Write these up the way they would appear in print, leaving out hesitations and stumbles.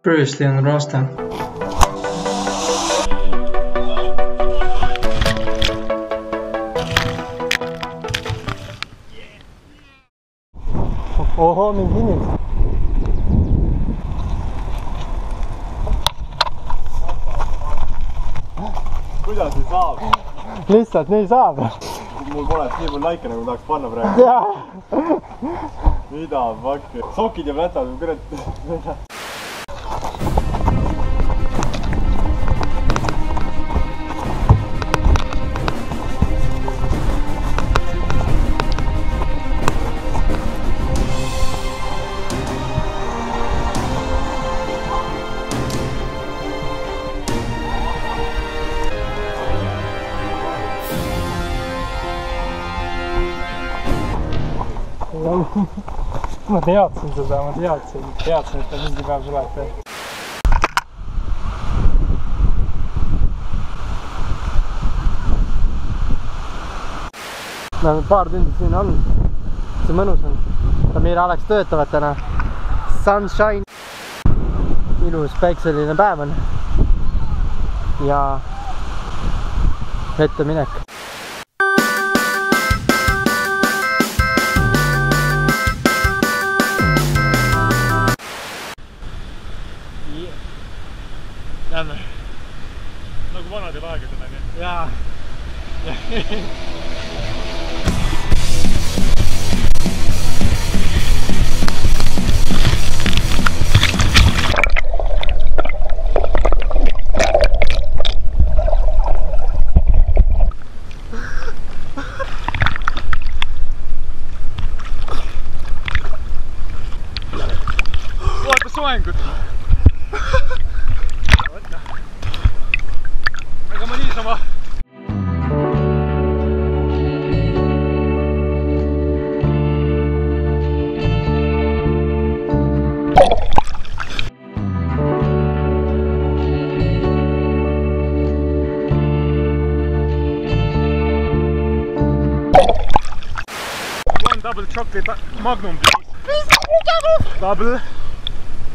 Bruce Lee on the roster. Oho, mind kinniks. Kuidas nii saab? Lihtsalt nii saab. Mul pole nii palju laike nagu tahaks panna praegu. Mida fuck? Sokid ja plätad, kurat. Ma teadsin seda, ma teadsin, et ta mingi päev tuleb. Me oleme paar tundi siin olnud. See mõnus on. Tamira Alex töötavad täna. Sunshine. Ilus päikseline päev on. Ja ette minek. Lähme. Nagu vanadel aegadel, on ju? Jaa. Vaata soengut! Ega ma niisama. One double chocolate magnum, please. Double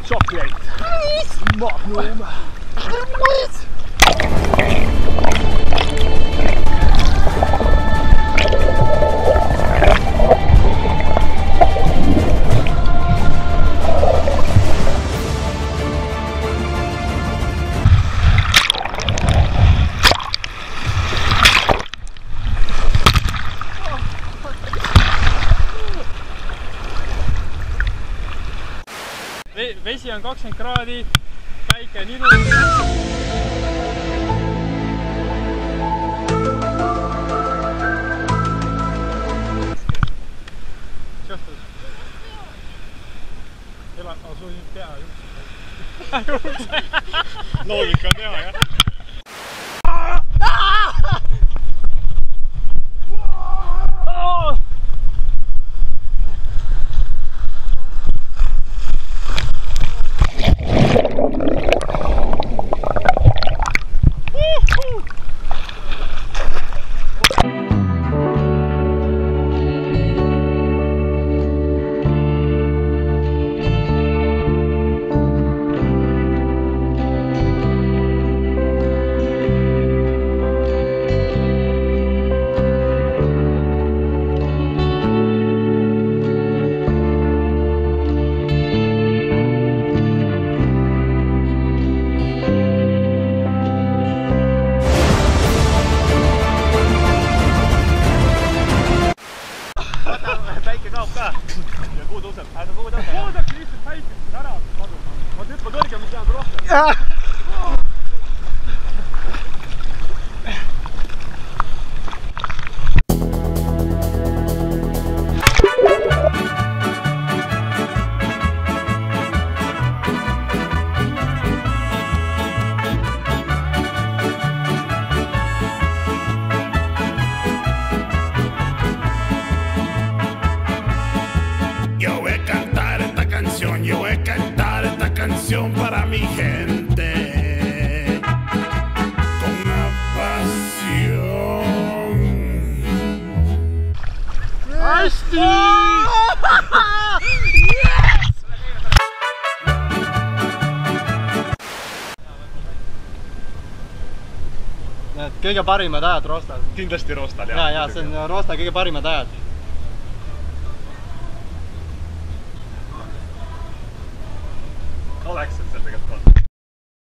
chocolate. Please. Magnum. Please. Vesi on 20 kraadi, päike on ilus. Sul pea juurde. Loogika on teha, jah? Päike kaob ka. Ja kuu tõuseb. Kuu tõuseb lihtsalt päikest ära kaduma. Ma hüppa kõrgemalt tean rohkem. Yo voy a cantar esta canción para mi gente con una pasión. Yes! kõige parimad ajad Roostal. kindlasti Roostal, ja see on Roosta kõige parimad ajad.